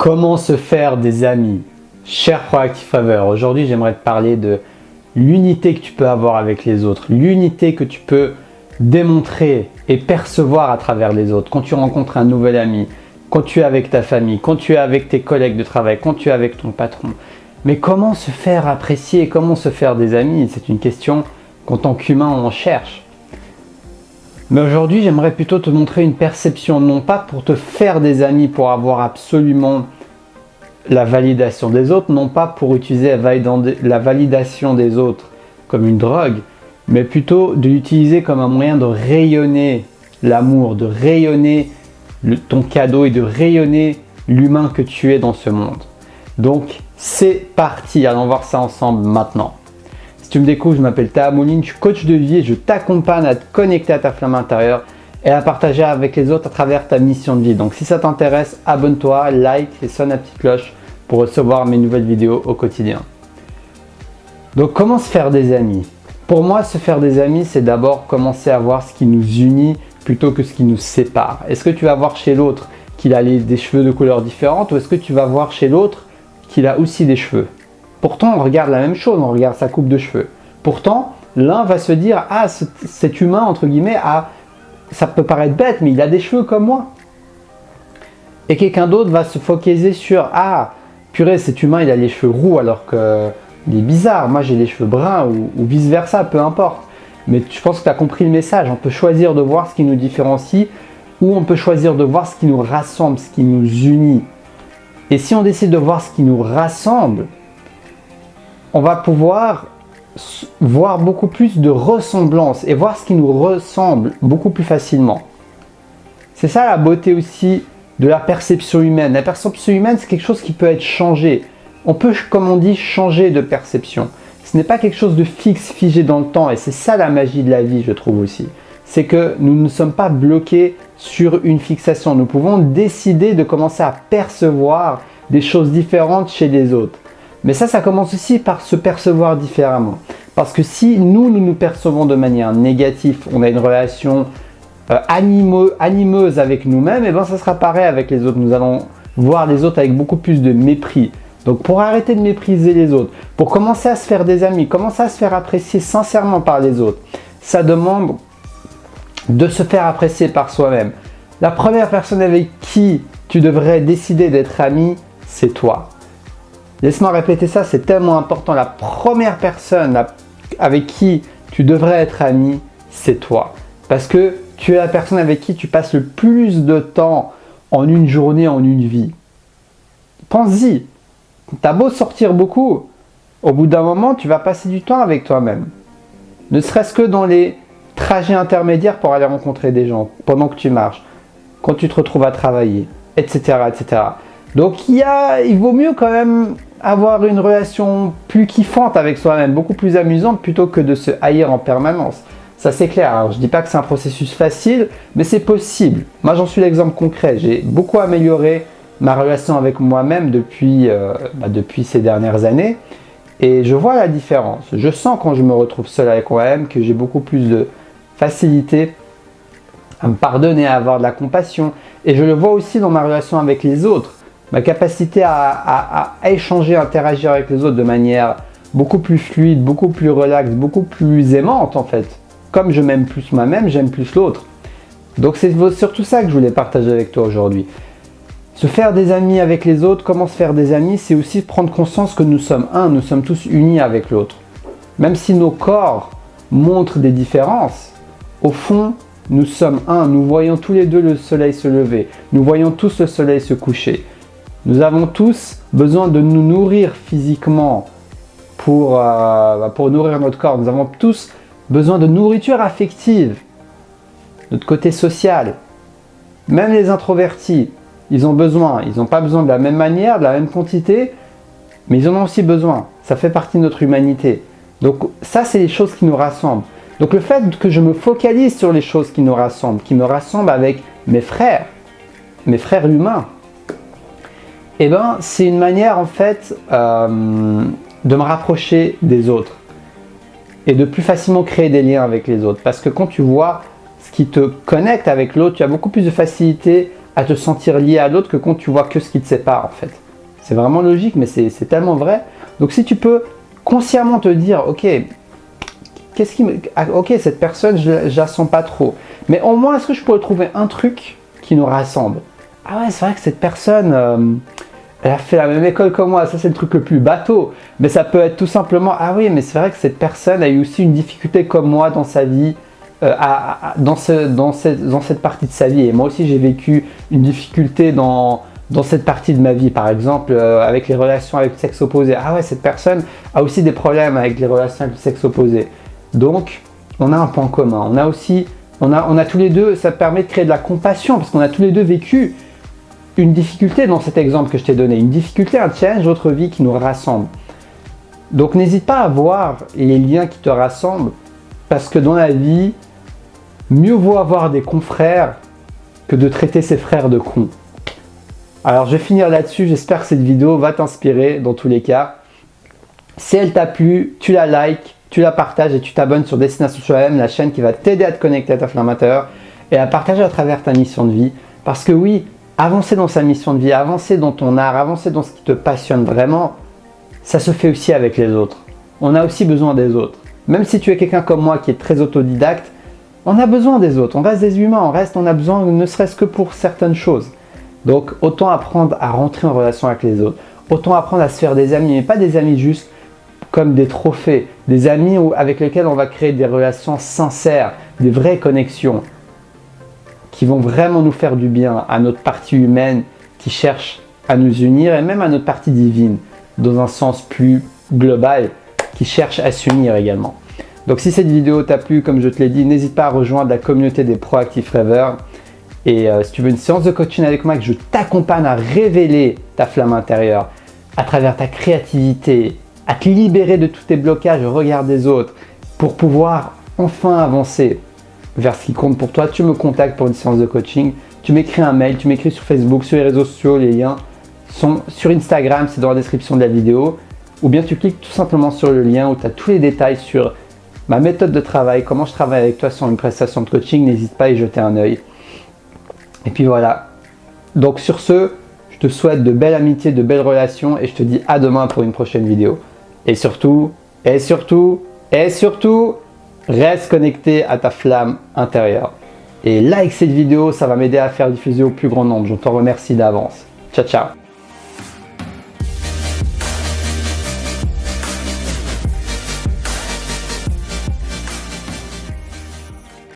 Comment se faire des amis? Cher Proactive Forever, aujourd'hui j'aimerais te parler de l'unité que tu peux avoir avec les autres, l'unité que tu peux démontrer et percevoir à travers les autres. Quand tu rencontres un nouvel ami, quand tu es avec ta famille, quand tu es avec tes collègues de travail, quand tu es avec ton patron. Mais comment se faire apprécier, comment se faire des amis? C'est une question qu'en tant qu'humain on cherche. Mais aujourd'hui, j'aimerais plutôt te montrer une perception, non pas pour te faire des amis, pour avoir absolument la validation des autres, non pas pour utiliser la validation des autres comme une drogue, mais plutôt de l'utiliser comme un moyen de rayonner l'amour, de rayonner ton cadeau et de rayonner l'humain que tu es dans ce monde. Donc, c'est parti, allons voir ça ensemble maintenant. Si tu me découvres, je m'appelle Taha Mouline, je suis coach de vie et je t'accompagne à te connecter à ta flamme intérieure et à partager avec les autres à travers ta mission de vie. Donc si ça t'intéresse, abonne-toi, like et sonne la petite cloche pour recevoir mes nouvelles vidéos au quotidien. Donc comment se faire des amis? Pour moi, se faire des amis, c'est d'abord commencer à voir ce qui nous unit plutôt que ce qui nous sépare. Est-ce que tu vas voir chez l'autre qu'il a des cheveux de couleurs différentes ou est-ce que tu vas voir chez l'autre qu'il a aussi des cheveux? Pourtant, on regarde la même chose, on regarde sa coupe de cheveux. Pourtant, l'un va se dire « Ah, cet humain, entre guillemets, ça peut paraître bête, mais il a des cheveux comme moi. » Et quelqu'un d'autre va se focaliser sur « Ah, purée, cet humain, il a les cheveux roux alors qu'il est bizarre. Moi, j'ai les cheveux bruns ou vice-versa, peu importe. » Mais je pense que tu as compris le message. On peut choisir de voir ce qui nous différencie ou on peut choisir de voir ce qui nous rassemble, ce qui nous unit. Et si on décide de voir ce qui nous rassemble, on va pouvoir voir beaucoup plus de ressemblance et voir ce qui nous ressemble beaucoup plus facilement. C'est ça la beauté aussi de la perception humaine. La perception humaine, c'est quelque chose qui peut être changé. On peut, comme on dit, changer de perception. Ce n'est pas quelque chose de fixe, figé dans le temps et c'est ça la magie de la vie, je trouve aussi. C'est que nous ne sommes pas bloqués sur une fixation. Nous pouvons décider de commencer à percevoir des choses différentes chez les autres. Mais ça commence aussi par se percevoir différemment. Parce que si nous percevons de manière négative, on a une relation animeuse avec nous-mêmes, et bien ça sera pareil avec les autres. Nous allons voir les autres avec beaucoup plus de mépris. Donc pour arrêter de mépriser les autres, pour commencer à se faire des amis, commencer à se faire apprécier sincèrement par les autres, ça demande de se faire apprécier par soi-même. La première personne avec qui tu devrais décider d'être ami, c'est toi. Laisse-moi répéter ça, c'est tellement important. La première personne avec qui tu devrais être ami, c'est toi. Parce que tu es la personne avec qui tu passes le plus de temps en une journée, en une vie. Pense-y. Tu as beau sortir beaucoup, au bout d'un moment, tu vas passer du temps avec toi-même. Ne serait-ce que dans les trajets intermédiaires pour aller rencontrer des gens, pendant que tu marches, quand tu te retrouves à travailler, etc. etc. Donc il vaut mieux quand même avoir une relation plus kiffante avec soi-même, beaucoup plus amusante plutôt que de se haïr en permanence. Ça c'est clair, alors je ne dis pas que c'est un processus facile, mais c'est possible. Moi j'en suis l'exemple concret, j'ai beaucoup amélioré ma relation avec moi-même depuis ces dernières années et je vois la différence. Je sens quand je me retrouve seul avec moi-même que j'ai beaucoup plus de facilité à me pardonner, à avoir de la compassion et je le vois aussi dans ma relation avec les autres. Ma capacité à échanger, à interagir avec les autres de manière beaucoup plus fluide, beaucoup plus relaxe, beaucoup plus aimante en fait. Comme je m'aime plus moi-même, j'aime plus l'autre. Donc c'est surtout ça que je voulais partager avec toi aujourd'hui. Se faire des amis avec les autres, comment se faire des amis, c'est aussi prendre conscience que nous sommes un, nous sommes tous unis avec l'autre. Même si nos corps montrent des différences, au fond, nous sommes un. Nous voyons tous les deux le soleil se lever. Nous voyons tous le soleil se coucher. Nous avons tous besoin de nous nourrir physiquement pour nourrir notre corps. Nous avons tous besoin de nourriture affective, notre côté social. Même les introvertis, ils ont besoin. Ils n'ont pas besoin de la même manière, de la même quantité, mais ils en ont aussi besoin. Ça fait partie de notre humanité. Donc ça, c'est les choses qui nous rassemblent. Donc le fait que je me focalise sur les choses qui nous rassemblent, qui me rassemblent avec mes frères humains, eh ben, c'est une manière en fait de me rapprocher des autres et de plus facilement créer des liens avec les autres. Parce que quand tu vois ce qui te connecte avec l'autre, tu as beaucoup plus de facilité à te sentir lié à l'autre que quand tu vois que ce qui te sépare en fait. C'est vraiment logique, mais c'est tellement vrai. Donc si tu peux consciemment te dire, ok, ok, cette personne, je la sens pas trop. Mais au moins, est-ce que je pourrais trouver un truc qui nous rassemble? Ah ouais, c'est vrai que cette personne, elle a fait la même école que moi. Ça, c'est le truc le plus bateau. Mais ça peut être tout simplement, ah oui, mais c'est vrai que cette personne a eu aussi une difficulté comme moi dans sa vie, dans cette partie de sa vie. Et moi aussi, j'ai vécu une difficulté dans cette partie de ma vie. Par exemple, avec les relations avec le sexe opposé. Ah ouais, cette personne a aussi des problèmes avec les relations avec le sexe opposé. Donc, on a un point commun. On a tous les deux, ça permet de créer de la compassion parce qu'on a tous les deux vécu une difficulté dans cet exemple que je t'ai donné. Une difficulté, un challenge, notre vie qui nous rassemble. Donc, n'hésite pas à voir les liens qui te rassemblent parce que dans la vie, mieux vaut avoir des confrères que de traiter ses frères de cons. Alors, je vais finir là-dessus. J'espère que cette vidéo va t'inspirer dans tous les cas. Si elle t'a plu, tu la likes, tu la partages et tu t'abonnes sur Destination Soi-même, la chaîne qui va t'aider à te connecter à ta flamme intérieure et à partager à travers ta mission de vie. Parce que oui, avancer dans sa mission de vie, avancer dans ton art, avancer dans ce qui te passionne vraiment, ça se fait aussi avec les autres. On a aussi besoin des autres. Même si tu es quelqu'un comme moi qui est très autodidacte, on a besoin des autres. On reste des humains, on a besoin ne serait-ce que pour certaines choses. Donc autant apprendre à rentrer en relation avec les autres. Autant apprendre à se faire des amis, mais pas des amis juste comme des trophées, des amis avec lesquels on va créer des relations sincères, des vraies connexions qui vont vraiment nous faire du bien à notre partie humaine qui cherche à nous unir et même à notre partie divine dans un sens plus global qui cherche à s'unir également. Donc si cette vidéo t'a plu, comme je te l'ai dit, n'hésite pas à rejoindre la communauté des proactifs rêveurs. Et si tu veux une séance de coaching avec moi, que je t'accompagne à révéler ta flamme intérieure à travers ta créativité, à te libérer de tous tes blocages au regard des autres pour pouvoir enfin avancer vers ce qui compte pour toi, tu me contactes pour une séance de coaching, tu m'écris un mail, tu m'écris sur Facebook, sur les réseaux sociaux, les liens sont sur Instagram, c'est dans la description de la vidéo, ou bien tu cliques tout simplement sur le lien où tu as tous les détails sur ma méthode de travail, comment je travaille avec toi sur une prestation de coaching, n'hésite pas à y jeter un œil. Et puis voilà, donc sur ce, je te souhaite de belles amitiés, de belles relations et je te dis à demain pour une prochaine vidéo. Et surtout, reste connecté à ta flamme intérieure. Et like cette vidéo, ça va m'aider à faire diffuser au plus grand nombre. Je t'en remercie d'avance. Ciao, ciao.